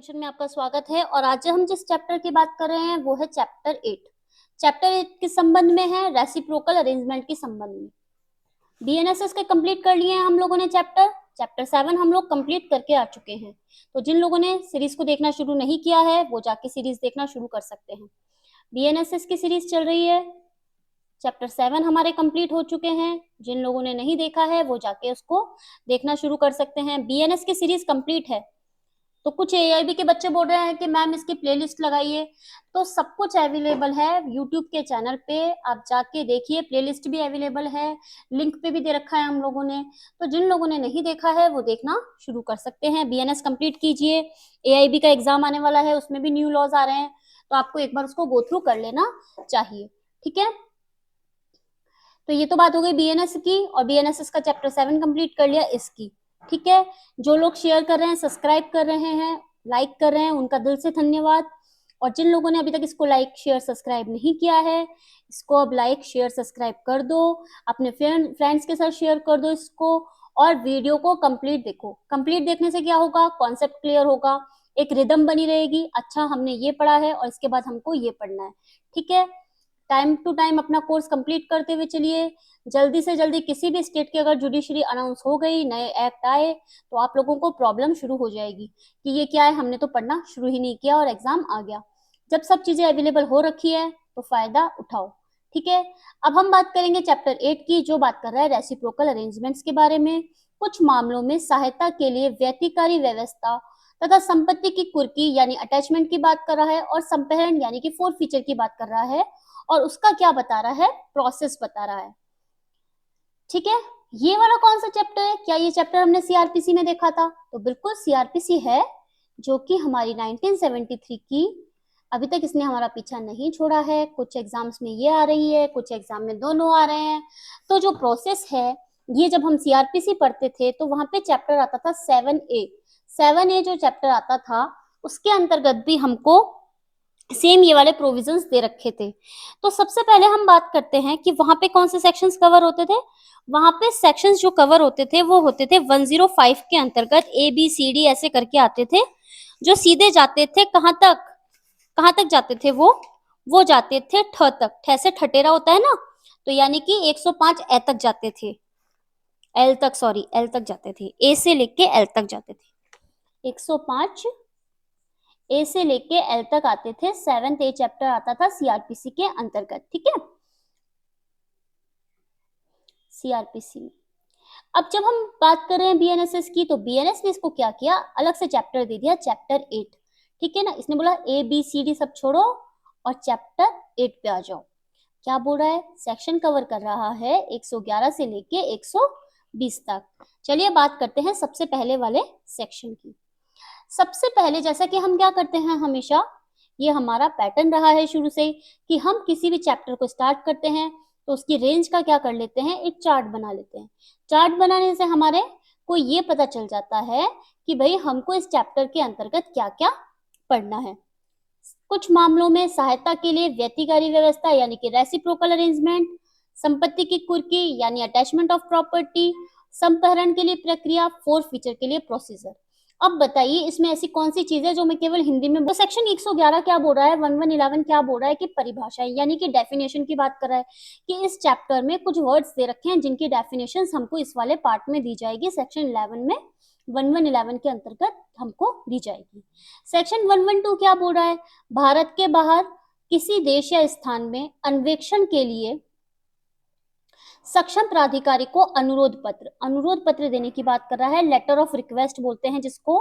Section में आपका स्वागत है और आज हम जिस चैप्टर की बात कर रहे हैं वो है चैप्टर 8। चैप्टर 8 के संबंध में है रेसिप्रोकल अरेंजमेंट के संबंध में। बीएनएसएस के कंप्लीट कर लिए हैं हम लोगों ने चैप्टर 7 हम लोग कंप्लीट करके आ चुके हैं। तो जिन लोगों ने सीरीज को देखना शुरू नहीं किया है वो जाके सीरीज देखना शुरू कर सकते हैं। बीएनएसएस की सीरीज चल रही है, चैप्टर 7 हमारे कंप्लीट हो चुके हैं। जिन लोगों ने नहीं देखा है वो जाके उसको देखना शुरू कर सकते हैं। बीएनएस की सीरीज कंप्लीट है। तो कुछ एआईबी के बच्चे बोल रहे हैं कि मैम इसकी प्लेलिस्ट लगाइए, तो सब कुछ अवेलेबल है यूट्यूब के चैनल पे, आप जाके देखिए। प्लेलिस्ट भी अवेलेबल है, लिंक पे भी दे रखा है हम लोगों ने। तो जिन लोगों ने नहीं देखा है वो देखना शुरू कर सकते हैं। बीएनएस कंप्लीट कीजिए, एआईबी का एग्जाम आने वाला है, उसमें भी न्यू लॉज आ रहे हैं, तो आपको एक बार उसको गो थ्रू कर लेना चाहिए। ठीक है, तो ये तो बात हो गई बीएनएस की, और बीएनएस का चैप्टर 7 कंप्लीट कर लिया इसकी। ठीक है, जो लोग शेयर कर रहे हैं, सब्सक्राइब कर रहे हैं, लाइक कर रहे हैं, उनका दिल से धन्यवाद। और जिन लोगों ने अभी तक इसको लाइक शेयर सब्सक्राइब नहीं किया है, इसको अब लाइक शेयर सब्सक्राइब कर दो, अपने फ्रेंड्स के साथ शेयर कर दो इसको, और वीडियो को कंप्लीट देखो। कंप्लीट देखने से क्या होगा, कॉन्सेप्ट क्लियर होगा, एक रिदम बनी रहेगी। अच्छा, हमने ये पढ़ा है और इसके बाद हमको ये पढ़ना है। ठीक है, टाइम टू टाइम अपना कोर्स कंप्लीट करते हुए चलिए। जल्दी से जल्दी किसी भी स्टेट की अगर जुडिशरी अनाउंस हो गई, नए एक्ट आए, तो आप लोगों को प्रॉब्लम शुरू हो जाएगी कि ये क्या है, हमने तो पढ़ना शुरू ही नहीं किया और एग्जाम आ गया। जब सब चीजें अवेलेबल हो रखी है तो फायदा उठाओ। ठीक है, अब हम बात करेंगे चैप्टर 8 की, जो बात कर रहा है रेसिप्रोकल अरेंजमेंट्स के बारे में। कुछ मामलों में सहायता के लिए व्यतिकारी व्यवस्था तथा संपत्ति की कुर्की यानी अटैचमेंट की बात कर रहा है, और संपहरण यानी कि फोर फीचर की बात कर रहा है, और उसका क्या बता रहा है, प्रोसेस बता रहा है। ठीक है, ये वाला कौन सा चैप्टर है, क्या ये चैप्टर हमने सीआरपीसी में देखा था? तो बिल्कुल सीआरपीसी है, जो कि हमारी 1973 की, अभी तक इसने हमारा पीछा नहीं छोड़ा है। कुछ एग्जाम्स में ये आ रही है, कुछ एग्जाम में दोनों आ रहे हैं। तो जो प्रोसेस है, ये जब हम सीआरपीसी पढ़ते थे तो वहां पे चैप्टर आता था 7A जो चैप्टर आता था, उसके अंतर्गत भी हमको सेम ये वाले प्रोविजंस दे रखे थे। तो सबसे पहले हम बात करते हैं कि वहां पे कौन से सेक्शंस कवर होते थे। वहां पे सेक्शंस जो कवर होते थे वो होते थे 105 के अंतर्गत, ABCD ऐसे करके आते थे, जो सीधे जाते थे कहां तक जाते थे वो जाते थे ठ तक। ठ से ठटेरा होता है ना, तो यानी कि 105 ए तक जाते थे, एल तक जाते थे, ए से लेके एल तक जाते थे। 105 ए से लेके एल तक आते थे। 7th ए चैप्टर आता था सीआरपीसी के अंतर्गत। ठीक है, सीआरपीसी में अब जब हम बात कर रहे हैं बीएनएसएस की, तो बीएनएस ने इसको क्या किया, अलग से चैप्टर दे दिया, चैप्टर 8। ठीक है ना, इसने बोला ABCD सब छोड़ो और चैप्टर 8 पे आ जाओ। क्या बोल रहा है, सेक्शन कवर कर रहा है 111 से लेके 120 तक। चलिए बात करते हैं सबसे पहले वाले सेक्शन की। सबसे पहले जैसा कि हम क्या करते हैं हमेशा, ये हमारा पैटर्न रहा है शुरू से, कि हम किसी भी चैप्टर को स्टार्ट करते हैं तो उसकी रेंज का क्या कर लेते हैं, एक चार्ट बना लेते हैं। चार्ट बनाने से हमारे को ये पता चल जाता है कि भाई हमको इस चैप्टर के अंतर्गत क्या क्या पढ़ना है। कुछ मामलों में सहायता के लिए व्यतिकारी व्यवस्था यानी कि रेसिप्रोकल अरेंजमेंट, संपत्ति की कुर्की यानी अटैचमेंट ऑफ प्रॉपर्टी, संपहरण के लिए प्रक्रिया, फोर फीचर के लिए प्रोसीजर। अब बताइए इसमें ऐसी कौन सी चीज है जो मैं केवल हिंदी में। तो सेक्शन 111 क्या बोल रहा है, 1111 क्या बोल रहा है कि परिभाषा यानी कि डेफिनेशन की बात कर रहा है, कि इस चैप्टर में कुछ वर्ड्स दे रखे हैं जिनकी डेफिनेशन हमको इस वाले पार्ट में दी जाएगी। सेक्शन 11 में 1111 के अंतर्गत हमको दी जाएगी। सेक्शन 112 क्या बोल रहा है, भारत के बाहर किसी देश या स्थान में अन्वेषण के लिए सक्षम प्राधिकारी को अनुरोध पत्र देने की बात कर रहा है। लेटर ऑफ रिक्वेस्ट बोलते हैं जिसको,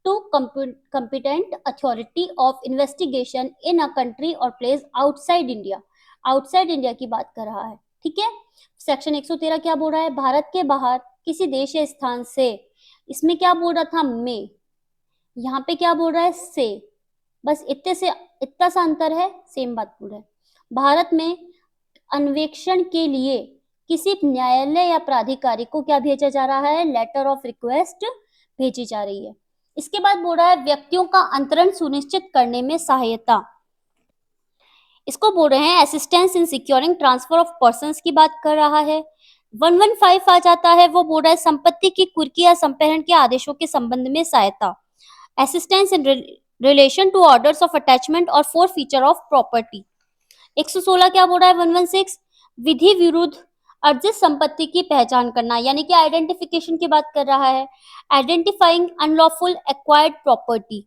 to competent authority of investigation in a country और प्लेस आउटसाइड इंडिया की बात कर रहा है। ठीक है, सेक्शन 113 क्या बोल रहा है, भारत के बाहर किसी देश या स्थान से, इसमें क्या बोल रहा था में, यहाँ पे क्या बोल रहा है से, बस इतना सा अंतर है, सेम बात बोल रहा है। भारत में अन्वेषण के लिए किसी न्यायालय या प्राधिकारी को क्या भेजा जा रहा है, लेटर ऑफ रिक्वेस्ट भेजी जा रही है। इसके बाद बोल रहा है व्यक्तियों का अंतरण सुनिश्चित करने में सहायता, इसको बोल रहे हैं assistance in securing transfer of persons की बात कर रहा है। 115 आ जाता है, वो बोल रहा है संपत्ति की कुर्की या संपहरण के आदेशों के संबंध में सहायता। Assistance in relation to orders of attachment और फोर फीचर ऑफ प्रॉपर्टी। 116 क्या बोल रहा है 116 विधि विरुद्ध अर्जित संपत्ति की पहचान करना, यानी कि आइडेंटिफिकेशन की बात कर रहा है, आइडेंटिफाइंग अनलॉफुल एक्वायर्ड प्रॉपर्टी।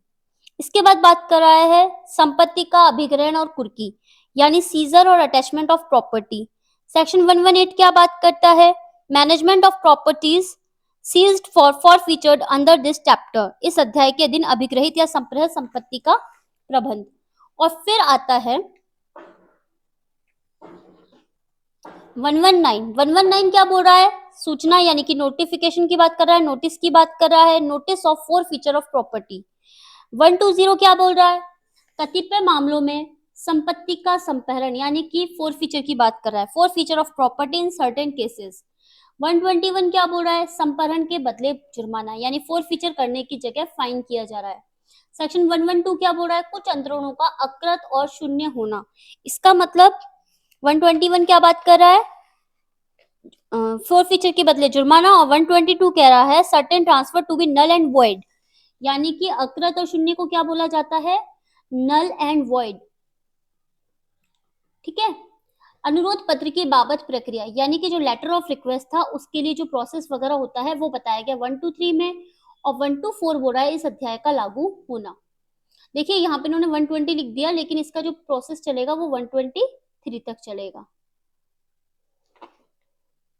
इसके बाद बात कर रहा है संपत्ति का अभिग्रहण और कुर्की, यानी सीजर और अटैचमेंट ऑफ प्रॉपर्टी। सेक्शन 118 क्या बात करता है, management of properties seized forfeited under this chapter. इस अध्याय के अधीन अभिग्रहित या संग्रहित संपत्ति का प्रबंध। और फिर आता है 119 क्या बोल रहा है, सूचना यानी कि नोटिफिकेशन की बात कर रहा है, नोटिस की बात कर रहा है, notice of forfeiture of property. 120 क्या बोल रहा है, कतिपय मामलों में संपत्ति का संपहरण यानी कि फोर फीचर की बात कर रहा है, four feature of property in certain cases. 121 क्या बोल रहा है, संपहरण के बदले जुर्माना, यानी फोर फीचर करने की जगह फाइन किया जा रहा है। सेक्शन 112 क्या बोल रहा है, कुछ अंतरणों का अकृत और शून्य होना। इसका मतलब 121 क्या बात कर रहा है, फोर फीचर के बदले जुर्माना, और 122 कह रहा है certain transfer to be null and void, यानी कि अकृत और शून्य को क्या बोला जाता है, नल एंड वॉइड। ठीक है। अनुरोध पत्र की बाबत प्रक्रिया, यानी कि जो लेटर ऑफ रिक्वेस्ट था उसके लिए जो प्रोसेस वगैरह होता है वो बताया गया 123 में, और 124 बोल रहा है इस अध्याय का लागू होना। देखिए यहाँ पे इन्होंने 120 लिख दिया, लेकिन इसका जो प्रोसेस चलेगा वो 123 तक चलेगा।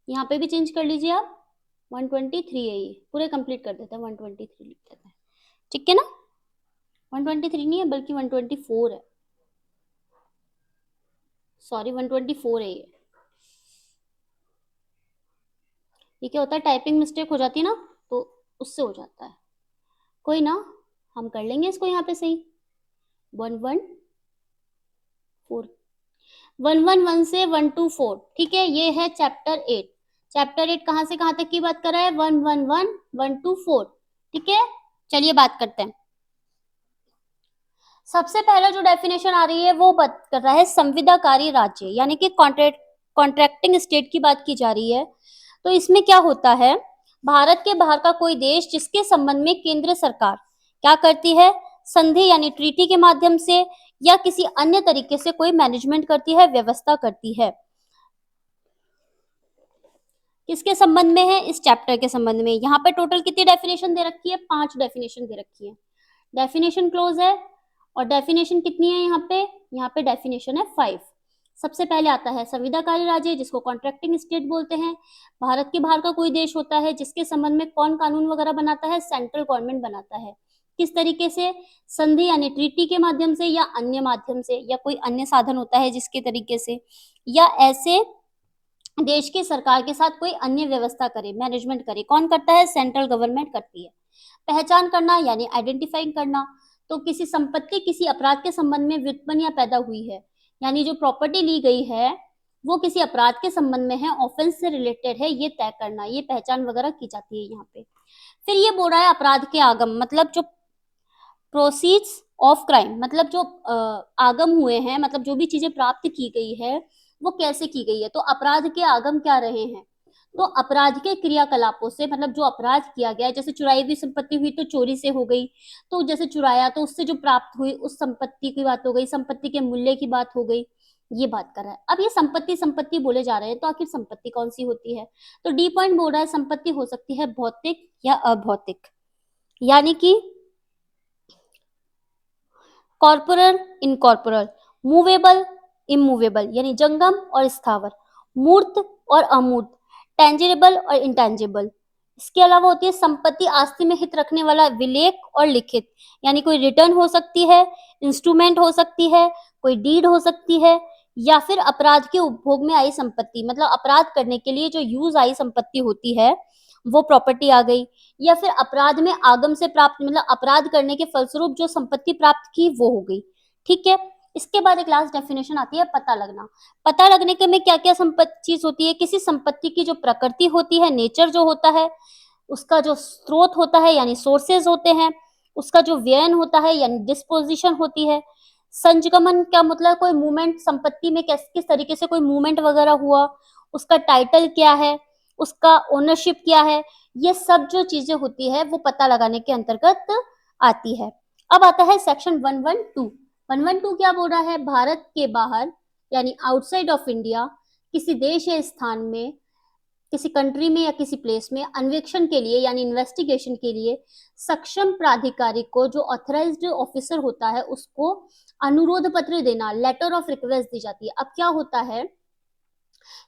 यहाँ पे भी चेंज कर लीजिए आप, 123 है ये, पूरे कंप्लीट कर देते हैं, 123 लिख देते हैं, ठीक है ना। 123 नहीं है बल्कि 124 है, सॉरी 124 है ये क्या होता है, टाइपिंग मिस्टेक हो जाती है ना तो उससे हो जाता है, कोई ना, हम कर लेंगे इसको यहाँ पे सही। 114 111 से 124, ठीक है, ये है चैप्टर 8। चैप्टर 8 कहाँ से कहाँ तक की बात कर रहा है, 111 124, ठीक है। चलिए बात करते हैं। सबसे पहला जो डेफिनेशन आ रही है वो बात कर रहा है संविदाकारी राज्य, यानी कि कॉन्ट्रैक्टिंग स्टेट की बात की जा रही है। तो इसमें क्या होता है, भारत के बाहर का कोई देश जिसके संबंध में केंद्र सरकार क्या करती है, संधि यानी ट्रीटी के माध्यम से या किसी अन्य तरीके से कोई मैनेजमेंट करती है, व्यवस्था करती है। किसके संबंध में है, इस चैप्टर के संबंध में। यहाँ पे टोटल कितनी डेफिनेशन दे रखी है, 5 डेफिनेशन दे रखी है। डेफिनेशन क्लोज है, और डेफिनेशन कितनी है यहाँ पे डेफिनेशन है 5। सबसे पहले आता है संविदाकारी राज्य, जिसको कॉन्ट्रैक्टिंग स्टेट बोलते हैं। भारत के बाहर का कोई देश होता है जिसके संबंध में कौन कानून वगैरह बनाता है, सेंट्रल गवर्नमेंट बनाता है। किस तरीके से, संधि यानी ट्रीटी के माध्यम से या अन्य माध्यम से, या कोई अन्य साधन होता है जिसके तरीके से, या ऐसे देश की सरकार के साथ कोई अन्य व्यवस्था करे, मैनेजमेंट करे। कौन करता है, सेंट्रल गवर्नमेंट करती है। पहचान करना यानी आइडेंटिफाइंग करना, तो किसी संपत्ति किसी अपराध के संबंध में व्युत्पन्न या पैदा हुई है, यानी जो प्रॉपर्टी ली गई है वो किसी अपराध के संबंध में है, ऑफेंस से रिलेटेड है, ये तय करना, ये पहचान वगैरह की जाती है यहाँ पे। फिर ये बोल रहा है अपराध के आगम, मतलब जो प्रोसीड्स ऑफ क्राइम, मतलब जो आगम हुए हैं, मतलब जो भी चीजें प्राप्त की गई है वो कैसे की गई है। तो अपराध के आगम क्या रहे हैं, तो अपराध के क्रियाकलापों से, मतलब जो अपराध किया गया, जैसे चुराई हुई संपत्ति हुई तो चोरी से हो गई, तो जैसे चुराया तो उससे जो प्राप्त हुई उस संपत्ति की बात हो गई, संपत्ति के मूल्य की बात हो गई, ये बात कर रहा है। अब ये संपत्ति संपत्ति बोले जा रहे हैं, तो आखिर संपत्ति कौन सी होती है, तो डी पॉइंट बोल रहा है संपत्ति हो सकती है भौतिक या अभौतिक, यानी कि कॉर्पोरल इनकॉर्पोरल, मूवेबल इमूवेबल, यानी जंगम और स्थावर, मूर्त और अमूर्त, टेंजिबल और इंटेंजिबल। इसके अलावा होती है संपत्ति आस्ति में हित रखने वाला विलेख और लिखित, यानी कोई रिटर्न हो सकती है, इंस्ट्रूमेंट हो सकती है, कोई डीड हो सकती है, या फिर अपराध के उपभोग में आई संपत्ति, मतलब अपराध करने के लिए जो यूज आई संपत्ति होती है वो प्रॉपर्टी आ गई, या फिर अपराध में आगम से प्राप्त, मतलब अपराध करने के फलस्वरूप जो संपत्ति प्राप्त की वो हो गई। ठीक है। इसके बाद एक लास्ट डेफिनेशन आती है पता लगना। पता लगने के में क्या क्या संपत्ति चीज होती है, किसी संपत्ति की जो प्रकृति होती है, नेचर जो होता है, उसका जो स्रोत होता है यानी सोर्सेज होते हैं, उसका जो व्ययन होता है यानी डिस्पोजिशन होती है, संजगमन क्या मतलब कोई मूवमेंट संपत्ति में किस तरीके से कोई मूवमेंट वगैरह हुआ, उसका टाइटल क्या है, उसका ओनरशिप क्या है, ये सब जो चीजें होती है वो पता लगाने के अंतर्गत आती है। अब आता है सेक्शन 112। 112 क्या बोल रहा है? भारत के बाहर यानी आउटसाइड ऑफ इंडिया किसी देश या स्थान में, किसी कंट्री में या किसी प्लेस में अन्वेषण के लिए यानी इन्वेस्टिगेशन के लिए सक्षम प्राधिकारी को, जो ऑथराइज्ड ऑफिसर होता है, उसको अनुरोध पत्र देना, लेटर ऑफ रिक्वेस्ट दी जाती है। अब क्या होता है,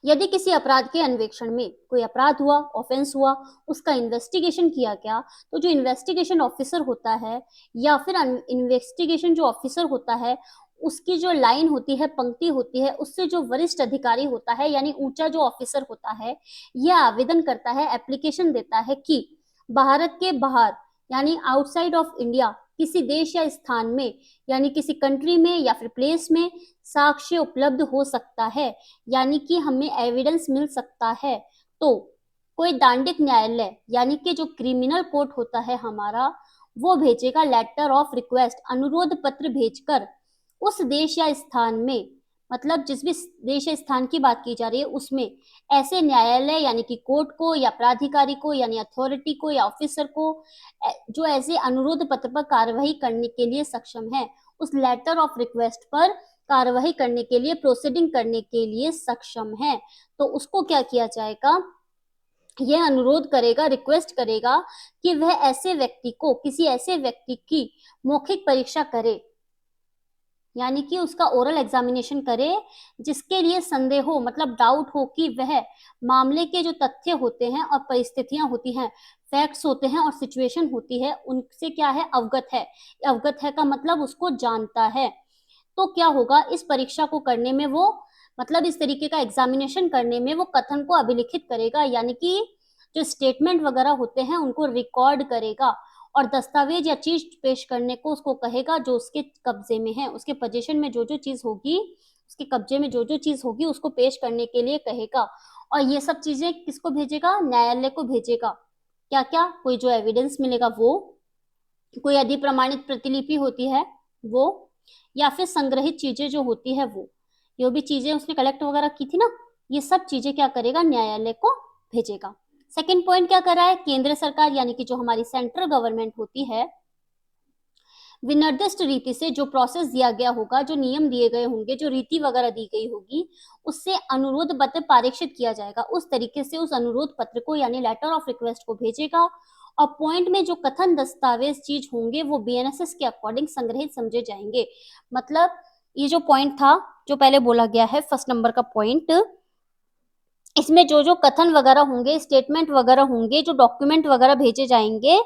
यदि किसी अपराध के अन्वेषण में कोई अपराध हुआ, ऑफेंस हुआ, उसका इन्वेस्टिगेशन किया गया, तो जो इन्वेस्टिगेशन ऑफिसर होता है या फिर इन्वेस्टिगेशन जो ऑफिसर होता है, उसकी जो लाइन होती है, पंक्ति होती है, उससे जो वरिष्ठ अधिकारी होता है यानी ऊंचा जो ऑफिसर होता है, यह आवेदन करता है, एप्लीकेशन देता है कि भारत के बाहर यानी आउटसाइड ऑफ इंडिया किसी देश या स्थान में यानी किसी कंट्री में या फिर प्लेस में साक्ष्य उपलब्ध हो सकता है, यानी कि हमें एविडेंस मिल सकता है। तो कोई दांडिक न्यायालय यानी कि जो क्रिमिनल कोर्ट होता है हमारा, वो भेजेगा लेटर ऑफ रिक्वेस्ट, अनुरोध पत्र भेजकर उस देश या स्थान में, मतलब जिस भी देश या स्थान की बात की जा रही है उसमें ऐसे न्यायालय यानी कि कोर्ट को या प्राधिकारी को यानी अथॉरिटी को या ऑफिसर को जो ऐसे अनुरोध पत्र पर कार्रवाई करने के लिए सक्षम है, उस लेटर ऑफ रिक्वेस्ट पर कार्रवाई करने के लिए, प्रोसीडिंग करने के लिए सक्षम है, तो उसको क्या किया जाएगा, यह अनुरोध करेगा, रिक्वेस्ट करेगा कि वह ऐसे व्यक्ति को, किसी ऐसे व्यक्ति की मौखिक परीक्षा करे, यानी कि उसका ओरल एग्जामिनेशन करे, जिसके लिए संदेह हो, मतलब डाउट हो कि वह मामले के जो तथ्य होते हैं और परिस्थितियां होती हैं, फैक्ट्स होते हैं और सिचुएशन होती है, उनसे क्या है, अवगत है। अवगत है का मतलब उसको जानता है। तो क्या होगा, इस परीक्षा को करने में वो, मतलब इस तरीके का एग्जामिनेशन करने में वो कथन को अभिलिखित करेगा, यानी कि जो स्टेटमेंट वगैरह होते हैं उनको रिकॉर्ड करेगा और दस्तावेज या चीज पेश करने को उसको कहेगा जो उसके कब्जे में है, उसके पोजीशन में जो जो चीज होगी, उसके कब्जे में जो जो चीज होगी उसको पेश करने के लिए कहेगा। और ये सब चीजें किसको भेजेगा, न्यायालय को भेजेगा। क्या क्या, कोई जो एविडेंस मिलेगा वो, कोई अधिप्रमाणित प्रतिलिपि होती है वो, या फिर संग्रहित चीजें जो होती है वो, जो भी चीजें उसने कलेक्ट वगैरह की थी ना, ये सब चीजें क्या करेगा, न्यायालय को भेजेगा। सेकंड पॉइंट क्या कर रहा है, केंद्र सरकार यानी कि जो हमारी सेंट्रल गवर्नमेंट होती है, विनिर्दिष्ट रीति से जो प्रोसेस दिया गया होगा, जो नियम दिए गए होंगे, जो रीति वगैरह दी गई होगी, उससे अनुरोध पत्र पारित किया जाएगा। उस तरीके से उस अनुरोध पत्र को यानी लेटर ऑफ रिक्वेस्ट को भेजेगा और पॉइंट में जो कथन दस्तावेज चीज होंगे वो बीएनएसएस के अकॉर्डिंग संग्रहित समझे जाएंगे। मतलब ये जो पॉइंट था जो पहले बोला गया है, फर्स्ट नंबर का पॉइंट, इसमें जो जो कथन वगैरह होंगे, स्टेटमेंट वगैरह होंगे, जो डॉक्यूमेंट वगैरह भेजे जाएंगे,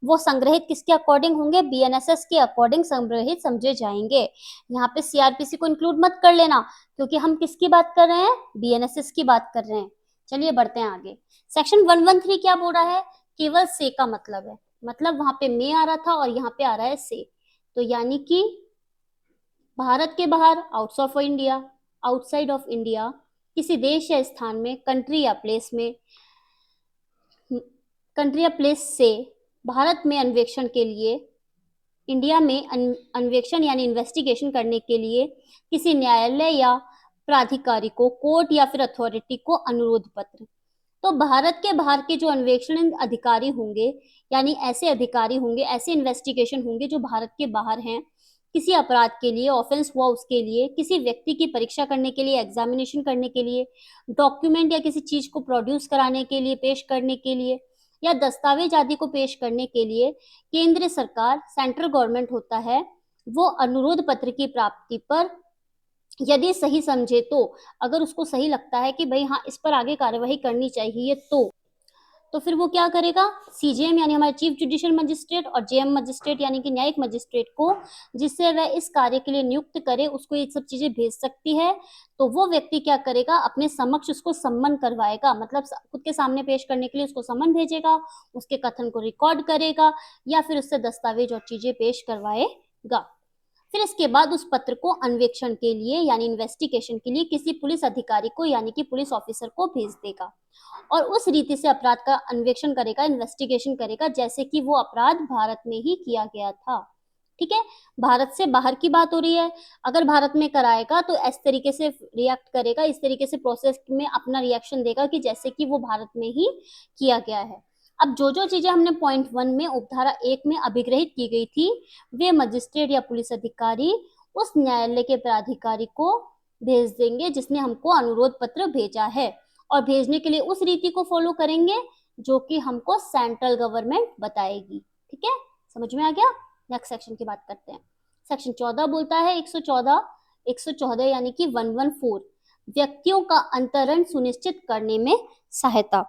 वो संग्रहित किसके अकॉर्डिंग होंगे, बीएनएसएस के अकॉर्डिंग संग्रहित समझे जाएंगे। यहाँ पे सीआरपीसी को इंक्लूड मत कर लेना, क्योंकि हम किसकी बात कर रहे हैं, बीएनएसएस की बात कर रहे हैं। चलिए बढ़ते हैं आगे। सेक्शन 113 क्या बोल रहा है, केवल से का मतलब है, मतलब वहां पे मे आ रहा था और यहाँ पे आ रहा है से, तो यानी कि भारत के बाहर, आउटसाइड ऑफ इंडिया किसी देश या स्थान में, कंट्री या प्लेस से भारत में अन्वेषण के लिए, इंडिया में अन्वेषण यानी इन्वेस्टिगेशन करने के लिए किसी न्यायालय या प्राधिकारी को, कोर्ट या फिर अथॉरिटी को अनुरोध पत्र। तो भारत के बाहर के जो अन्वेषण अधिकारी होंगे, यानी ऐसे अधिकारी होंगे, ऐसे इन्वेस्टिगेशन होंगे जो भारत के बाहर हैं, किसी अपराध के लिए, ऑफेंस हुआ उसके लिए, किसी व्यक्ति की परीक्षा करने के लिए, एग्जामिनेशन करने के लिए, डॉक्यूमेंट या किसी चीज को प्रोड्यूस कराने के लिए, पेश करने के लिए, या दस्तावेज आदि को पेश करने के लिए केंद्र सरकार, सेंट्रल गवर्नमेंट होता है, वो अनुरोध पत्र की प्राप्ति पर यदि सही समझे, तो अगर उसको सही लगता है कि भाई हाँ इस पर आगे कार्यवाही करनी चाहिए, तो फिर वो क्या करेगा, सीजेएम यानी हमारे चीफ जुडिशियल मजिस्ट्रेट और जेएम मजिस्ट्रेट यानी कि न्यायिक मजिस्ट्रेट को, जिससे वह इस कार्य के लिए नियुक्त करे, उसको ये सब चीजें भेज सकती है। तो वो व्यक्ति क्या करेगा, अपने समक्ष उसको सम्मन करवाएगा, मतलब खुद के सामने पेश करने के लिए उसको सम्मन भेजेगा, उसके कथन को रिकॉर्ड करेगा या फिर उससे दस्तावेज और चीजें पेश करवाएगा। फिर इसके बाद उस पत्र को अन्वेषण के लिए यानी इन्वेस्टिगेशन के लिए किसी पुलिस अधिकारी को यानी कि पुलिस ऑफिसर को भेज देगा और उस रीति से अपराध का अन्वेषण करेगा, इन्वेस्टिगेशन करेगा, जैसे कि वो अपराध भारत में ही किया गया था। ठीक है, भारत से बाहर की बात हो रही है, अगर भारत में कराएगा तो इस तरीके से रिएक्ट करेगा, इस तरीके से प्रोसेस में अपना रिएक्शन देगा कि जैसे कि वो भारत में ही किया गया है। अब जो चीजें हमने पॉइंट 1 में उपधारा 1 में अभिग्रहित की गई थी, वे मजिस्ट्रेट या पुलिस अधिकारी उस न्यायालय के प्राधिकारी को भेज देंगे जिसने हमको अनुरोध पत्र भेजा है, और भेजने के लिए उस रीति को फॉलो करेंगे जो कि हमको सेंट्रल गवर्नमेंट बताएगी। ठीक है, समझ में आ गया। नेक्स्ट सेक्शन की बात करते हैं। सेक्शन 14 बोलता है 114 यानी कि 114, व्यक्तियों का अंतरण सुनिश्चित करने में सहायता,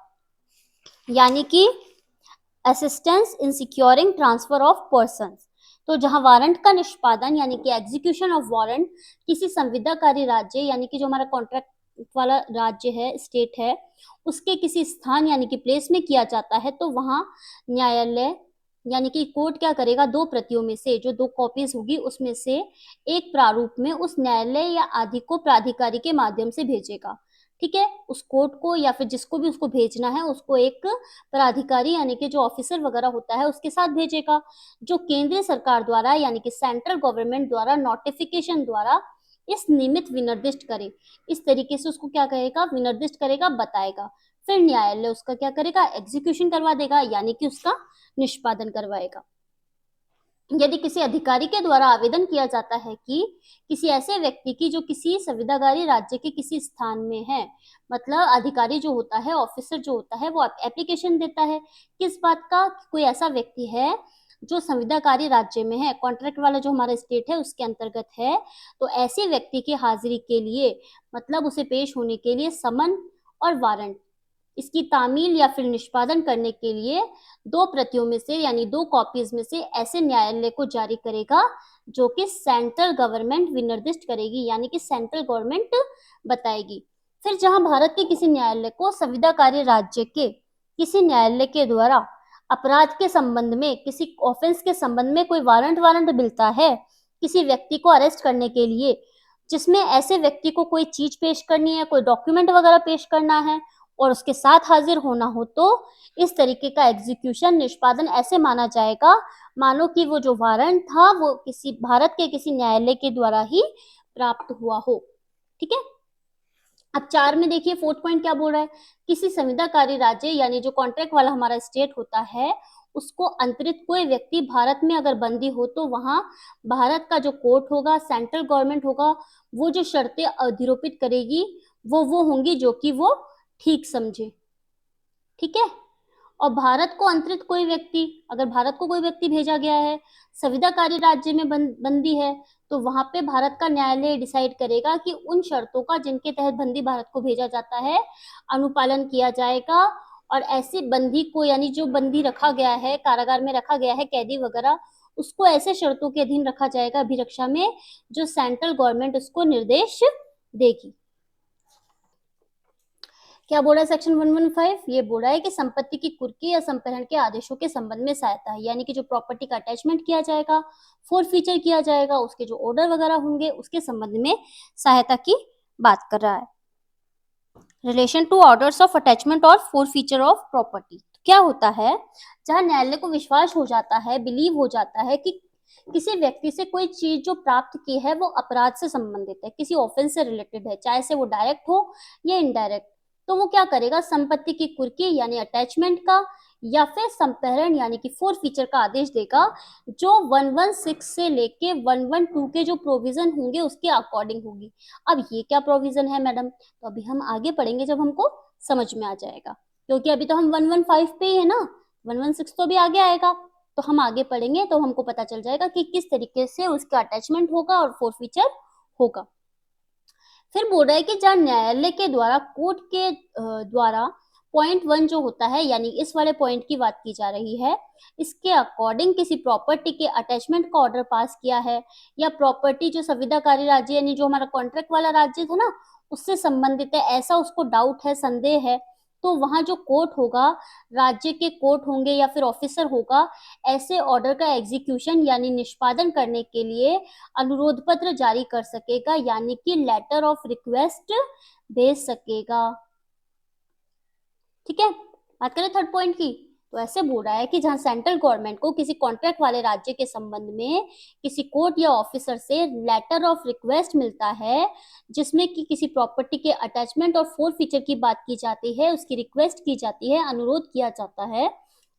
यानी कि assistance in securing transfer of persons. तो जहां वारंट का निष्पादन यानी कि एग्जीक्यूशन ऑफ वारंट किसी संविदाकारी राज्य यानी कि जो हमारा कॉन्ट्रैक्ट वाला राज्य है, स्टेट है, उसके किसी स्थान यानी कि प्लेस में किया जाता है, तो वहां न्यायालय यानी कि कोर्ट क्या करेगा, दो प्रतियों में से जो 2 कॉपीज होगी उसमें से एक प्रारूप में उस न्यायालय या आदि को प्राधिकारी के माध्यम से भेजेगा। ठीक है, उस कोर्ट को या फिर जिसको भी उसको भेजना है उसको एक प्राधिकारी यानी कि जो ऑफिसर वगैरह होता है उसके साथ भेजेगा, जो केंद्रीय सरकार द्वारा यानी कि सेंट्रल गवर्नमेंट द्वारा नोटिफिकेशन द्वारा इस निमित्त विनिर्दिष्ट करे। इस तरीके से उसको क्या करेगा, विनिर्दिष्ट करेगा, बताएगा। फिर न्यायालय उसका क्या करेगा, एग्जीक्यूशन करवा देगा यानी कि उसका निष्पादन करवाएगा। यदि किसी अधिकारी के द्वारा आवेदन किया जाता है कि किसी ऐसे व्यक्ति की जो किसी संविदाकारी राज्य के किसी स्थान में है, मतलब अधिकारी जो होता है, ऑफिसर जो होता है, वो एप्लीकेशन देता है किस बात का, कोई ऐसा व्यक्ति है जो संविदाकारी राज्य में है, कॉन्ट्रैक्ट वाला जो हमारा स्टेट है उसके अंतर्गत है, तो ऐसे व्यक्ति की हाजिरी के लिए मतलब उसे पेश होने के लिए समन और वारंट, इसकी तामील या फिर निष्पादन करने के लिए 2 प्रतियों में से यानी 2 कॉपीज में से ऐसे न्यायालय को जारी करेगा जो कि सेंट्रल गवर्नमेंट विनिर्दिष्ट करेगी यानी कि सेंट्रल गवर्नमेंट बताएगी। फिर जहां भारत के किसी न्यायालय को संविदाकारी राज्य के किसी न्यायालय के द्वारा अपराध के संबंध में, किसी ऑफेंस के संबंध में कोई वारंट मिलता है किसी व्यक्ति को अरेस्ट करने के लिए, जिसमें ऐसे व्यक्ति को कोई चीज पेश करनी है, कोई डॉक्यूमेंट वगैरह पेश करना है और उसके साथ हाजिर होना हो, तो इस तरीके का एग्जीक्यूशन निष्पादन ऐसे माना जाएगा मानो कि वो जो वारंट था वो किसी भारत के किसी न्यायालय के द्वारा ही प्राप्त हुआ हो। ठीक है, अब 4 में देखिए 4th पॉइंट क्या बोल रहा है, किसी संविदाकारी राज्य यानी जो कॉन्ट्रैक्ट वाला हमारा स्टेट होता है उसको अंतरित कोई व्यक्ति भारत में अगर बंदी हो तो वहां भारत का जो कोर्ट होगा, सेंट्रल गवर्नमेंट होगा, वो जो शर्तें अधिरोपित करेगी वो होंगी जो कि वो ठीक समझे। ठीक है, और भारत को अंतरित कोई व्यक्ति, अगर भारत को कोई व्यक्ति भेजा गया है, संविदाकारी राज्य में बंदी है, तो वहां पे भारत का न्यायालय डिसाइड करेगा कि उन शर्तों का जिनके तहत बंदी भारत को भेजा जाता है अनुपालन किया जाएगा, और ऐसे बंदी को यानी जो बंदी रखा गया है, कारागार में रखा गया है, कैदी वगैरह, उसको ऐसे शर्तों के अधीन रखा जाएगा अभिरक्षा में जो सेंट्रल गवर्नमेंट उसको निर्देश देगी। क्या बोल रहा है सेक्शन 115, ये बोल रहा है कि संपत्ति की कुर्की या संपहरण के आदेशों के संबंध में सहायता है, यानी कि जो प्रॉपर्टी का अटैचमेंट किया जाएगा, फोरफीचर किया जाएगा, उसके जो ऑर्डर वगैरह होंगे उसके संबंध में सहायता की बात कर रहा है। Relation to orders of attachment और फोरफीचर ऑफ प्रॉपर्टी, क्या होता है, जहां न्यायालय को विश्वास हो जाता है, बिलीव हो जाता है कि किसी व्यक्ति से कोई चीज जो प्राप्त की है वो अपराध से संबंधित है, किसी ऑफेंस से रिलेटेड है, चाहे से वो डायरेक्ट हो या इनडायरेक्ट, तो वो क्या करेगा, संपत्ति की कुर्की यानी अटैचमेंट का या फिर संपहरण यानी कि फोरफीचर का आदेश देगा, जो 116 से लेके 112 के जो प्रोविजन होंगे उसके अकॉर्डिंग होगी। अब ये क्या प्रोविजन है मैडम, तो अभी हम आगे पढ़ेंगे जब हमको समझ में आ जाएगा, क्योंकि अभी तो हम 115 पे ही है ना, 116 तो भी आगे आएगा, तो हम आगे पढ़ेंगे तो हमको पता चल जाएगा कि किस तरीके से उसका अटैचमेंट होगा और फोरफीचर होगा। फिर बोल रहा है कि जहां न्यायालय के द्वारा कोर्ट के द्वारा पॉइंट 1 जो होता है यानी इस वाले पॉइंट की बात की जा रही है, इसके अकॉर्डिंग किसी प्रॉपर्टी के अटैचमेंट का ऑर्डर पास किया है, या प्रॉपर्टी जो संविदाकारी राज्य यानी जो हमारा कॉन्ट्रैक्ट वाला राज्य था ना उससे संबंधित है, ऐसा उसको डाउट है, संदेह है, तो वहां जो कोर्ट होगा, राज्य के कोर्ट होंगे या फिर ऑफिसर होगा, ऐसे ऑर्डर का एग्जीक्यूशन यानी निष्पादन करने के लिए अनुरोध पत्र जारी कर सकेगा यानी कि लेटर ऑफ रिक्वेस्ट भेज सकेगा। ठीक है, बात करें 3rd पॉइंट की, तो ऐसे बोल रहा है कि जहां सेंट्रल गवर्नमेंट को किसी कॉन्ट्रैक्ट वाले राज्य के संबंध में किसी कोर्ट या ऑफिसर से लेटर ऑफ रिक्वेस्ट मिलता है जिसमें कि किसी प्रॉपर्टी के अटैचमेंट और फोरफीचर की बात की जाती है, उसकी रिक्वेस्ट की जाती है, अनुरोध किया जाता है,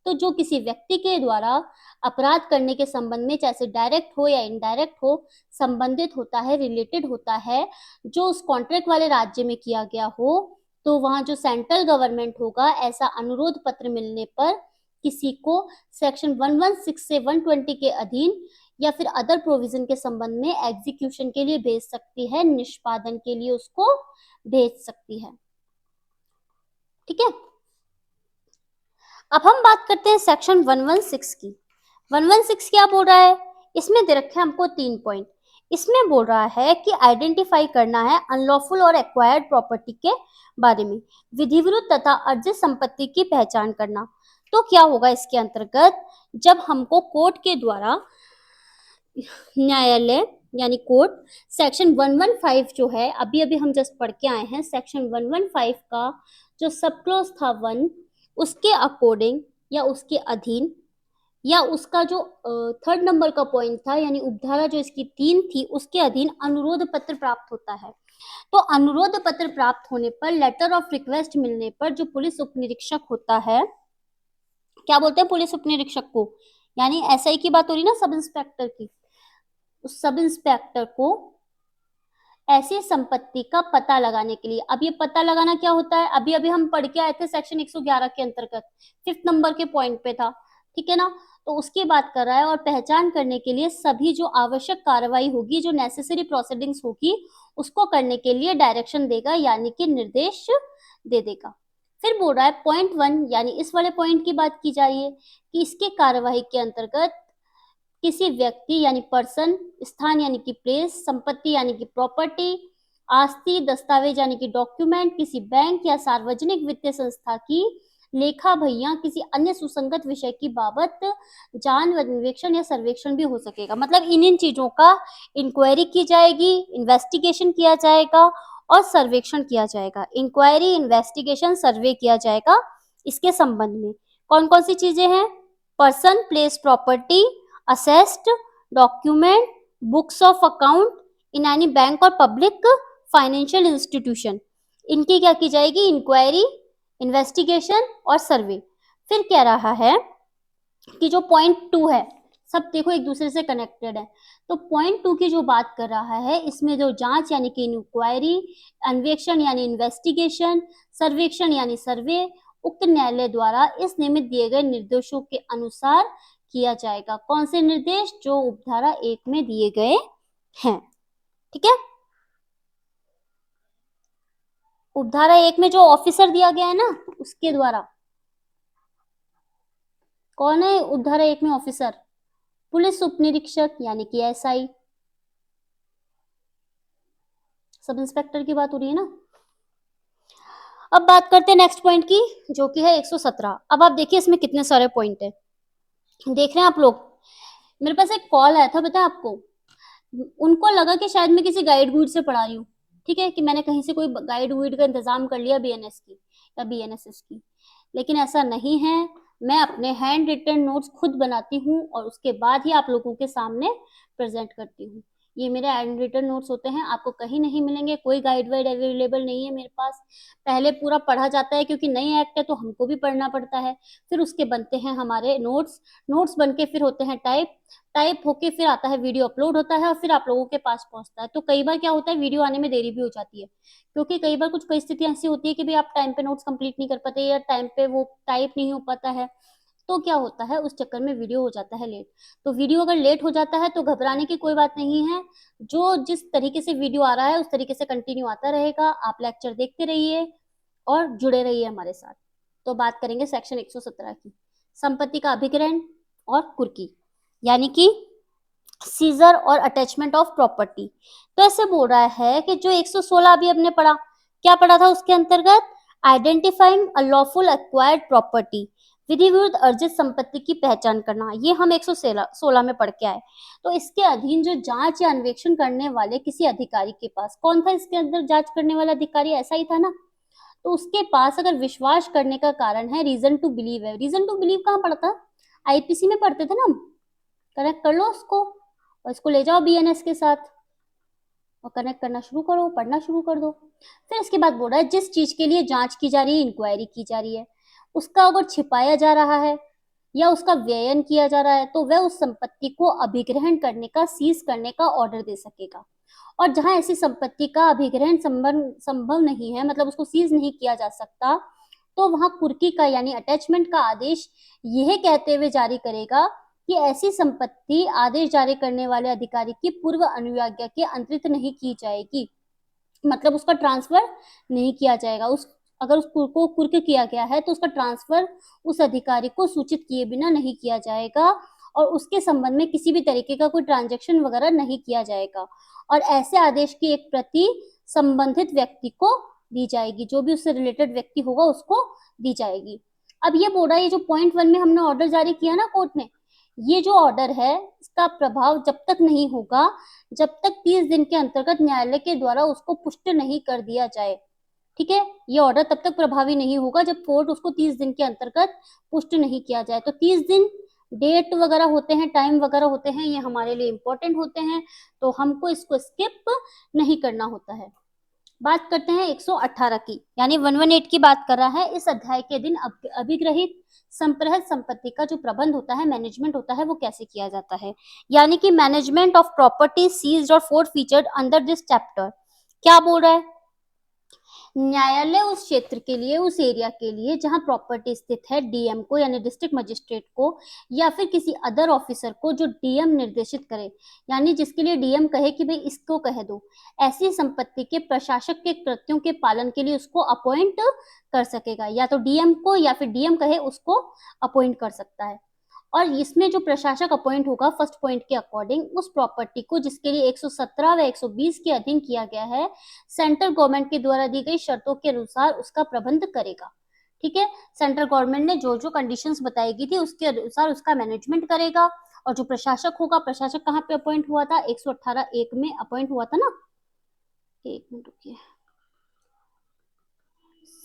तो जो किसी व्यक्ति के द्वारा अपराध करने के संबंध में, चाहे डायरेक्ट हो या इनडायरेक्ट हो, संबंधित होता है, रिलेटेड होता है, जो उस कॉन्ट्रैक्ट वाले राज्य में किया गया हो, तो वहां जो सेंट्रल गवर्नमेंट होगा, ऐसा अनुरोध पत्र मिलने पर किसी को सेक्शन 116 से 120 के अधीन या फिर अदर प्रोविजन के संबंध में एग्जीक्यूशन के लिए भेज सकती है, निष्पादन के लिए उसको भेज सकती है। ठीक है, अब हम बात करते हैं सेक्शन 116 की। 116 क्या बोल रहा है? इसमें दे रखे हमको 3 पॉइंट। इसमें बोल रहा है कि आइडेंटिफाई करना है अनलॉफुल और एक्वायर्ड प्रॉपर्टी के बारे में, विधिविरुद्ध तथा अर्जित संपत्ति की पहचान करना। तो क्या होगा इसके अंतर्गत? जब हमको कोर्ट के द्वारा, न्यायालय यानी कोर्ट, सेक्शन 115 जो है, अभी अभी हम जस्ट पढ़ के आए हैं, सेक्शन 115 का जो सब क्लॉज था 1, उसके अकॉर्डिंग या उसके अधीन, या उसका जो 3rd नंबर का पॉइंट था, यानी उपधारा जो इसकी 3 थी, उसके अधीन अनुरोध पत्र प्राप्त होता है। तो अनुरोध पत्र प्राप्त होने पर, लेटर ऑफ रिक्वेस्ट मिलने पर, जो पुलिस उपनिरीक्षक होता है, क्या बोलते हैं पुलिस उपनिरीक्षक को, यानी एसआई की बात हो रही ना, सब इंस्पेक्टर की, उस सब इंस्पेक्टर को ऐसी संपत्ति का पता लगाने के लिए, अब ये पता लगाना क्या होता है, अभी अभी हम पढ़ के आए थे सेक्शन 111 के अंतर्गत, 5th नंबर के पॉइंट पे था, ठीक है ना, तो उसकी बात कर रहा है। और पहचान करने के लिए सभी जो आवश्यक कार्रवाई होगी, जो नेसेसरी प्रोसीडिंग्स होगी, उसको करने के लिए डायरेक्शन देगा, यानी कि निर्देश दे देगा। फिर बोल रहा है पॉइंट 1, यानी इस वाले पॉइंट की बात की जा रही है कि इसके कार्यवाही के अंतर्गत किसी व्यक्ति यानी पर्सन, स्थान यानी कि प्लेस, संपत्ति यानी कि प्रॉपर्टी, आस्ति, दस्तावेज यानी कि डॉक्यूमेंट, किसी बैंक या सार्वजनिक वित्तीय संस्था की लेखा भैया किसी अन्य सुसंगत विषय की बाबत जांच, अन्वेषण या सर्वेक्षण भी हो सकेगा। मतलब इन चीजों का इंक्वायरी की जाएगी, इन्वेस्टिगेशन किया जाएगा और सर्वेक्षण किया जाएगा। इंक्वायरी, इन्वेस्टिगेशन, सर्वे किया जाएगा इसके संबंध में। कौन कौन सी चीजें हैं? Person, place, property, assessed, document, books of account in any bank और पब्लिक फाइनेंशियल इंस्टीट्यूशन, इनकी क्या की जाएगी? इंक्वायरी, इन्वेस्टिगेशन और सर्वे। फिर कह रहा है कि जो पॉइंट 2 है, सब देखो एक दूसरे से कनेक्टेड है, तो पॉइंट 2 की जो बात कर रहा है, इसमें जो जांच यानी कि इंक्वायरी, अन्वेषण यानी इन्वेस्टिगेशन, सर्वेक्षण यानी सर्वे, उक्त न्यायालय द्वारा इस निमित्त दिए गए निर्देशों के अनुसार किया जाएगा। कौन से निर्देश? जो उपधारा 1 में दिए गए हैं। ठीक है, उपधारा 1 में जो ऑफिसर दिया गया है ना, उसके द्वारा। कौन है उपधारा 1 में ऑफिसर? पुलिस उपनिरीक्षक यानी कि एसआई, सब इंस्पेक्टर की बात हो रही है ना। अब बात करते हैं नेक्स्ट पॉइंट की, जो कि है 117। अब आप देखिए इसमें कितने सारे पॉइंट है, देख रहे हैं आप लोग। मेरे पास एक कॉल आया था, पता है आपको, उनको लगा कि शायद मैं किसी गाइड गुइड से पढ़ा रही हूँ, ठीक है, कि मैंने कहीं से कोई गाइड गुइड का इंतजाम कर लिया बीएनएस की या बीएनएसएस की, लेकिन ऐसा नहीं है। मैं अपने हैंड रिटन नोट्स खुद बनाती हूँ और उसके बाद ही आप लोगों के सामने प्रेजेंट करती हूँ। ये मेरे हैंड रिटन नोट्स होते हैं, आपको कहीं नहीं मिलेंगे, कोई गाइड वाइड अवेलेबल नहीं है मेरे पास। पहले पूरा पढ़ा जाता है, क्योंकि नई एक्ट है तो हमको भी पढ़ना पड़ता है, फिर उसके बनते हैं हमारे नोट्स, नोट्स बन के फिर होते हैं टाइप होके फिर आता है, वीडियो अपलोड होता है और फिर आप लोगों के पास पहुंचता है। तो कई बार क्या होता है, वीडियो आने में देरी भी हो जाती है, क्योंकि कई बार कुछ परिस्थितियां ऐसी होती है कि भाई आप टाइम पे नोट्स कंप्लीट नहीं कर पाते या टाइम पे वो टाइप नहीं हो पाता है, तो क्या होता है, उस चक्कर में वीडियो हो जाता है लेट। तो वीडियो अगर लेट हो जाता है तो घबराने की कोई बात नहीं है, जो जिस तरीके से वीडियो आ रहा है उस तरीके से कंटिन्यू आता रहेगा। आप लेक्चर देखते रहिए और जुड़े रहिए हमारे साथ। तो बात करेंगे सेक्शन 117 की, संपत्ति का अभिग्रहण और कुर्की, यानी कि सीजर और अटैचमेंट ऑफ प्रॉपर्टी। तो ऐसे बोल रहा है कि जो 116 अभी हमने पढ़ा, क्या पढ़ा था उसके अंतर्गत? आइडेंटिफाइंग अनलॉफुल एक्वायर्ड प्रॉपर्टी, विधि विरुद्ध अर्जित संपत्ति की पहचान करना, ये हम 116 में पढ़ के आए। तो इसके अधीन जो जांच या अन्वेषण करने वाले किसी अधिकारी के पास, कौन था इसके अंदर जांच करने वाला अधिकारी? ऐसा ही था ना, तो उसके पास अगर विश्वास करने का कारण है, रीजन टू बिलीव है। रीजन टू बिलीव कहाँ पढ़ता? आईपीसी में पढ़ते थे ना हम। कनेक्ट कर लो उसको और इसको ले जाओ बीएनएस के साथ और कनेक्ट करना शुरू करो, पढ़ना शुरू कर दो। फिर इसके बाद बोल रहा है जिस चीज के लिए जांच की जा रही है, इंक्वायरी की जा रही है, उसका अगर छिपाया जा रहा है, या उसका व्ययन किया जा रहा है तो वह उस संपत्ति को अभिग्रहण करने का, सीज करने का ऑर्डर दे सकेगा। और जहां ऐसी संपत्ति का अभिग्रहण संभव नहीं है, मतलब उसको सीज नहीं किया जा सकता, तो वहां कुर्की का यानी अटैचमेंट का आदेश यह कहते हुए जारी करेगा कि ऐसी संपत्ति आदेश जारी करने वाले अधिकारी की पूर्व अनुज्ञा के अंतरित नहीं की जाएगी, मतलब उसका ट्रांसफर नहीं किया जाएगा। उस अगर उस को कुर्क किया गया है तो उसका ट्रांसफर उस अधिकारी को सूचित किए बिना नहीं किया जाएगा और उसके संबंध में किसी भी तरीके का कोई ट्रांजैक्शन वगैरह नहीं किया जाएगा। और ऐसे आदेश की एक प्रति संबंधित व्यक्ति को दी जाएगी, जो भी उससे रिलेटेड व्यक्ति होगा उसको दी जाएगी। अब ये बोल रहा है, ये जो पॉइंट 1 में हमने ऑर्डर जारी किया ना कोर्ट ने, ये जो ऑर्डर है इसका प्रभाव जब तक नहीं होगा जब तक 30 दिन के अंतर्गत न्यायालय के द्वारा उसको पुष्ट नहीं कर दिया जाए। ठीक है, ये ऑर्डर तब तक प्रभावी नहीं होगा जब कोर्ट उसको 30 दिन के अंतर्गत पुष्ट नहीं किया जाए। तो 30 दिन डेट वगैरह होते हैं, टाइम वगैरह होते हैं, ये हमारे लिए इंपॉर्टेंट होते हैं, तो हमको इसको स्किप नहीं करना होता है। बात करते हैं 118 की, यानी 118 की बात कर रहा है। इस अध्याय के दिन अभिग्रहित संप्रहत संपत्ति का जो प्रबंध होता है, मैनेजमेंट होता है, वो कैसे किया जाता है, यानी कि मैनेजमेंट ऑफ प्रॉपर्टी सीज्ड और fort featured under this chapter. क्या बोल रहा है, न्यायालय उस क्षेत्र के लिए, उस एरिया के लिए जहां प्रॉपर्टी स्थित है, डीएम को यानी डिस्ट्रिक्ट मजिस्ट्रेट को या फिर किसी अदर ऑफिसर को जो डीएम निर्देशित करे, यानी जिसके लिए डीएम कहे कि भाई इसको कह दो, ऐसी संपत्ति के प्रशासक के कृत्यों के पालन के लिए उसको अपॉइंट कर सकेगा। या तो डीएम को या फिर डीएम कहे उसको अपॉइंट कर सकता है। और इसमें जो प्रशासक अपॉइंट होगा फर्स्ट पॉइंट के अकॉर्डिंग, उस प्रॉपर्टी को जिसके लिए 117 व 120 के अधीन किया गया है, सेंट्रल गवर्नमेंट के द्वारा दी गई शर्तों के अनुसार उसका प्रबंध करेगा। ठीक है, सेंट्रल गवर्नमेंट ने जो जो कंडीशंस बताई थी उसके अनुसार उसका मैनेजमेंट करेगा। और जो प्रशासक होगा, प्रशासक कहाँ पे अपॉइंट हुआ था, 118(1) में अपॉइंट हुआ था ना, एक मिनट रुकिए,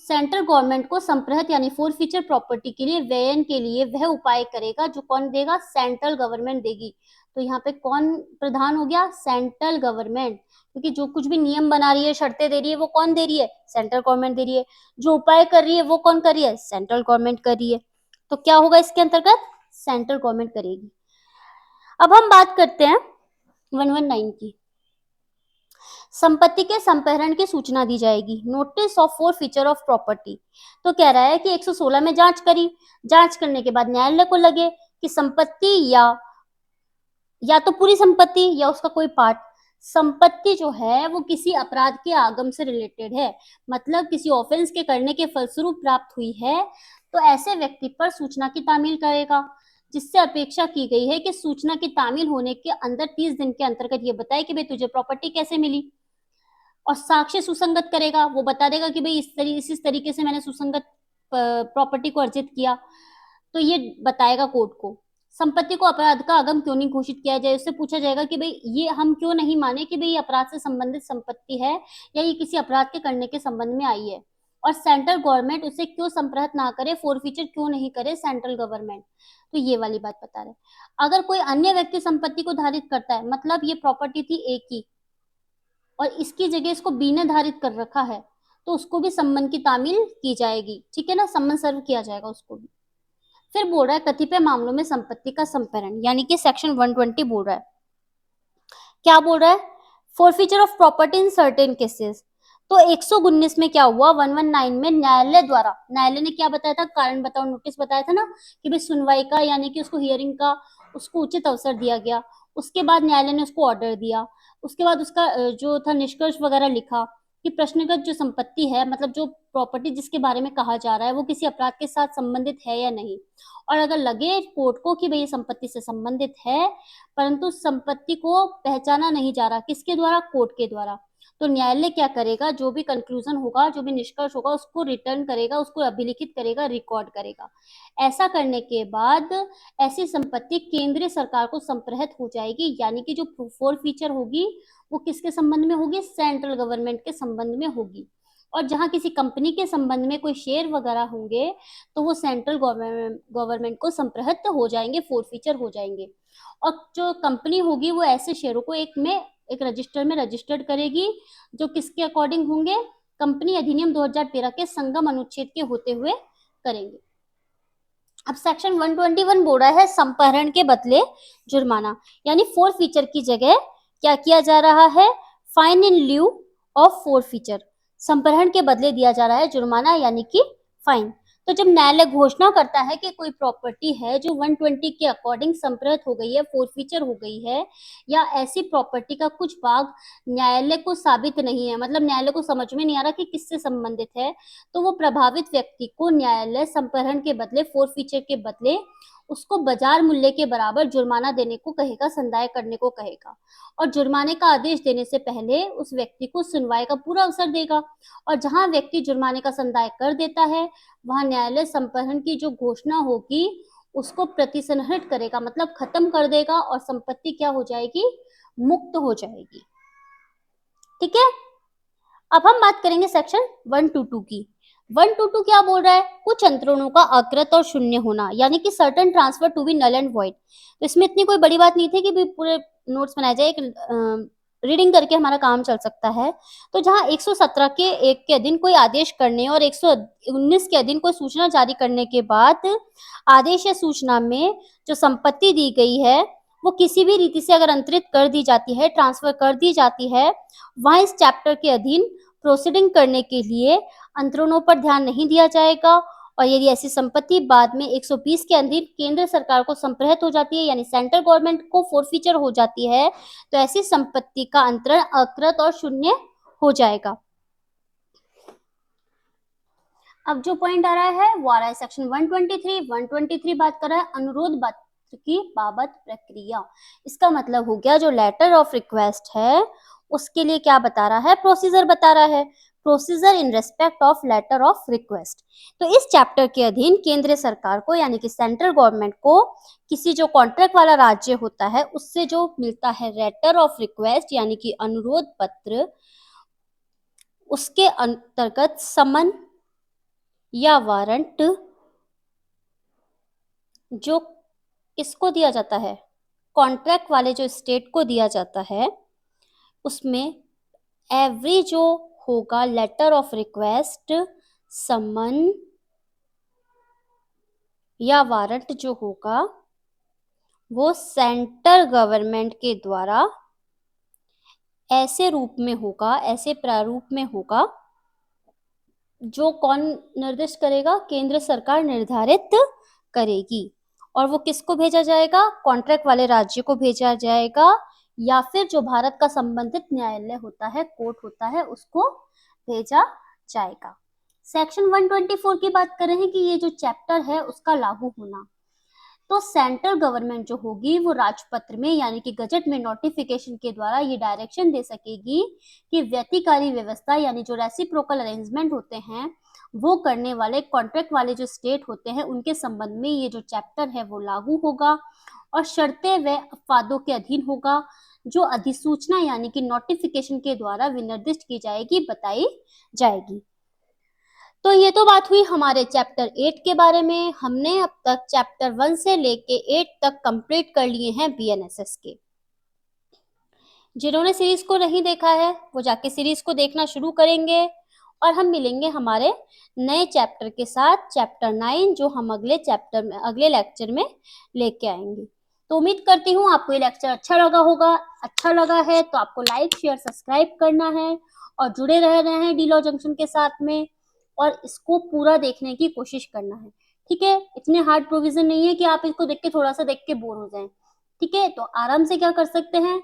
सेंट्रल गवर्नमेंट को संप्रहत यानी फोर फीचर प्रॉपर्टी के लिए व्ययन के लिए वह उपाय करेगा जो कौन देगा, सेंट्रल गवर्नमेंट देगी। तो यहाँ पे कौन प्रधान हो गया, सेंट्रल गवर्नमेंट, क्योंकि जो कुछ भी नियम बना रही है, शर्तें दे रही है, वो कौन दे रही है, सेंट्रल गवर्नमेंट दे रही है। जो उपाय कर रही है वो कौन कर रही है, सेंट्रल गवर्नमेंट कर रही है। तो क्या होगा इसके अंतर्गत, सेंट्रल गवर्नमेंट करेगी। अब हम बात करते हैं 119 की, संपत्ति के संपहरण की सूचना दी जाएगी, notice of forfeiture of property. तो कह रहा है कि 116 में जांच करी, जांच करने के बाद न्यायालय को लगे कि संपत्ति या तो पूरी संपत्ति या उसका कोई पार्ट, संपत्ति जो है वो किसी अपराध के आगम से रिलेटेड है, मतलब किसी ऑफेंस के करने के फलस्वरूप प्राप्त हुई है, तो ऐसे व्यक्ति पर सूचना की तामील करेगा, जिससे अपेक्षा की गई है कि सूचना की तामील होने के अंदर 30 दिन के अंतर्गत ये बताए कि भाई तुझे प्रॉपर्टी कैसे मिली। और साक्ष्य सुसंगत करेगा, वो बता देगा कि भाई इस तरीके से मैंने सुसंगत प्रॉपर्टी को अर्जित किया, तो ये बताएगा कोर्ट को। संपत्ति को अपराध का आगम क्यों नहीं घोषित किया जाए, उससे पूछा जाएगा कि भाई ये हम क्यों नहीं माने कि भाई ये अपराध से संबंधित संपत्ति है या ये किसी अपराध के करने के संबंध में आई है। और सेंट्रल गवर्नमेंट उसे क्यों संप्रहत ना करे, फोरफीचर क्यों नहीं करे सेंट्रल गवर्नमेंट, तो ये वाली बात बता रहे। अगर कोई अन्य व्यक्ति संपत्ति को धारित करता है, मतलब ये प्रॉपर्टी थी ए की और इसकी जगह इसको बी ने धारित कर रखा है, तो उसको भी सम्मन की तामील की जाएगी। ठीक है ना, सम्मन सर्व किया जाएगा उसको भी। फिर बोल रहा है कतिपय मामलों में संपत्ति का संपहरण, यानी कि सेक्शन 120 बोल रहा है। क्या बोल रहा है, forfeiture of property in certain cases. तो 119 में क्या हुआ, 119 में न्यायालय द्वारा, न्यायालय ने क्या बताया था, कारण बताओ नोटिस बताया था ना कि भाई सुनवाई का यानी कि उसको हियरिंग का उसको उचित अवसर दिया गया। उसके बाद न्यायालय ने उसको ऑर्डर दिया, उसके बाद उसका जो था निष्कर्ष वगैरह लिखा कि प्रश्नगत जो संपत्ति है, मतलब जो प्रॉपर्टी जिसके बारे में कहा जा रहा है, वो किसी अपराध के साथ संबंधित है या नहीं। और अगर लगे कोर्ट को कि भाई ये संपत्ति से संबंधित है परंतु संपत्ति को पहचाना नहीं जा रहा, किसके द्वारा, कोर्ट के द्वारा, तो न्यायालय क्या करेगा, जो भी कंक्लूजन होगा, जो भी निष्कर्ष होगा, उसको रिटर्न करेगा, उसको अभिलिखित करेगा, रिकॉर्ड करेगा। ऐसा करने के बाद ऐसी संपत्ति केंद्रीय सरकार को संप्रहत हो जाएगी, यानी कि जो फोर फीचर होगी वो किसके संबंध में होगी, सेंट्रल गवर्नमेंट के संबंध में होगी। और जहां किसी कंपनी के संबंध में कोई शेयर वगैरह होंगे तो वो सेंट्रल गवर्नमेंट को संप्रहत हो जाएंगे, फोर फीचर हो जाएंगे। और जो कंपनी होगी वो ऐसे शेयरों को एक रजिस्टर में रजिस्टर्ड करेगी, जो किसके अकॉर्डिंग होंगे, कंपनी अधिनियम 2013 के संगम अनुच्छेद के होते हुए करेंगे। अब सेक्शन 121 बोल रहा है संपहरण के बदले जुर्माना, यानी फोर फीचर की जगह क्या किया जा रहा है, fine in lieu of forfeiture, संपहरण के बदले दिया जा रहा है जुर्माना यानी कि फाइन। तो जब न्यायालय घोषणा करता है कि कोई प्रॉपर्टी है जो 120 के अकॉर्डिंग संप्रहत हो गई है, फोर फीचर हो गई है, या ऐसी प्रॉपर्टी का कुछ भाग न्यायालय को साबित नहीं है, मतलब न्यायालय को समझ में नहीं आ रहा कि किससे संबंधित है, तो वो प्रभावित व्यक्ति को न्यायालय संपहरण के बदले, फोर फीचर के बदले उसको बाजार मूल्य के बराबर जुर्माना देने को कहेगा, संदाय करने को कहेगा, और जुर्माने का आदेश देने से पहले उस व्यक्ति को सुनवाई का पूरा अवसर देगा। और जहां व्यक्ति जुर्माने का संदाय कर देता है वहां न्यायालय संपहरण की जो घोषणा होगी उसको प्रतिसंहृत करेगा, मतलब खत्म कर देगा, और संपत्ति क्या हो जाएगी, मुक्त हो जाएगी। ठीक है, अब हम बात करेंगे सेक्शन 122 की। 122 क्या बोल रहा है, कुछ अंतरणों का अकृत और शून्य होना, यानी कि certain transfer to be null and void. तो इसमें इतनी कोई बड़ी बात नहीं थी कि भी पूरे नोट्स बनाए जाए, एक रीडिंग करके हमारा काम चल सकता है। तो जहां 117 के एक के अधीन कोई आदेश करने और 119 के अधीन कोई सूचना जारी करने के बाद आदेश या सूचना में जो संपत्ति दी गई है वो किसी भी रीति से अगर अंतरित कर दी जाती है, ट्रांसफर कर दी जाती है, वहां इस चैप्टर के अधीन प्रोसीडिंग करने के लिए अंतरणों पर ध्यान नहीं दिया जाएगा। और यदि ऐसी संपत्ति बाद में 120 के अधीन केंद्र सरकार को संप्रहत हो जाती है, यानी सेंट्रल गवर्नमेंट को फोरफीचर हो जाती है, तो ऐसी संपत्ति का अंतरण अकृत और शून्य हो जाएगा। अब जो पॉइंट आ रहा है वो आ रहा है सेक्शन 123 बात कर रहा है अनुरोध पत्र की बाबत प्रक्रिया। इसका मतलब हो गया जो लेटर ऑफ रिक्वेस्ट है उसके लिए क्या बता रहा है, प्रोसीजर बता रहा है, procedure in respect of letter of request. तो इस चैप्टर के अधीन केंद्र सरकार को यानी कि सेंट्रल गवर्नमेंट को किसी जो कॉन्ट्रैक्ट वाला राज्य होता है उससे जो मिलता है लेटर ऑफ रिक्वेस्ट यानी कि अनुरोध पत्र, उसके अंतर्गत समन या वारंट जो किसको दिया जाता है, कॉन्ट्रैक्ट वाले जो स्टेट को दिया जाता है, उसमें एवरी जो होगा लेटर ऑफ रिक्वेस्ट, समन या वारंट जो होगा वो सेंट्रल गवर्नमेंट के द्वारा ऐसे रूप में होगा, ऐसे प्रारूप में होगा जो कौन निर्दिष्ट करेगा, केंद्र सरकार निर्धारित करेगी। और वो किसको भेजा जाएगा, कॉन्ट्रैक्ट वाले राज्य को भेजा जाएगा, या फिर जो भारत का संबंधित न्यायालय होता है, कोर्ट होता है, उसको भेजा जाएगा। सेक्शन 124 की बात कर रहे हैं कि ये जो चैप्टर है उसका लागू होना। तो सेंट्रल गवर्नमेंट जो होगी वो राजपत्र में यानी कि गजट में नोटिफिकेशन के द्वारा ये डायरेक्शन दे सकेगी कि व्यतिकारी व्यवस्था यानी जो रेसिप्रोकल अरेंजमेंट होते हैं वो करने वाले कॉन्ट्रैक्ट वाले जो स्टेट होते हैं उनके संबंध में ये जो चैप्टर है वो लागू होगा, और शर्तें व अपवादों के अधीन होगा, जो अधिसूचना यानी कि नोटिफिकेशन के द्वारा विनिर्दिष्ट की जाएगी, बताई जाएगी। तो ये तो बात हुई हमारे चैप्टर 8 के बारे में। हमने अब तक चैप्टर 1 से लेके 8 तक कंप्लीट कर लिए हैं बीएनएसएस के। जिन्होंने सीरीज को नहीं देखा है वो जाके सीरीज को देखना शुरू करेंगे, और हम मिलेंगे हमारे नए चैप्टर के साथ, चैप्टर 9, जो हम अगले चैप्टर में, अगले लेक्चर में लेके आएंगे। तो उम्मीद करती हूँ आपको ये लेक्चर अच्छा लगा होगा। अच्छा लगा है तो आपको लाइक शेयर सब्सक्राइब करना है और जुड़े रह रहे हैं डी लॉ जंक्शन के साथ में, और इसको पूरा देखने की कोशिश करना है। ठीक है, इतने हार्ड प्रोविजन नहीं है कि आप इसको देख के थोड़ा सा देख के बोर हो जाएं। ठीक है, तो आराम से क्या कर सकते हैं,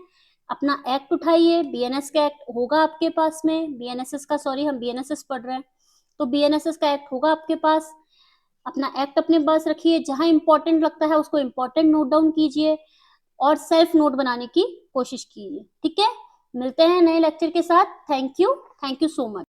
अपना एक्ट उठाइए, बीएनएस का एक्ट होगा आपके पास में, बीएनएसएस का, सॉरी हम बीएनएसएस पढ़ रहे हैं तो बीएनएसएस का एक्ट होगा आपके पास, अपना एक्ट अपने पास रखिए, जहां इंपॉर्टेंट लगता है उसको इंपॉर्टेंट नोट डाउन कीजिए और सेल्फ नोट बनाने की कोशिश कीजिए। ठीक है, मिलते हैं नए लेक्चर के साथ। Thank you so much.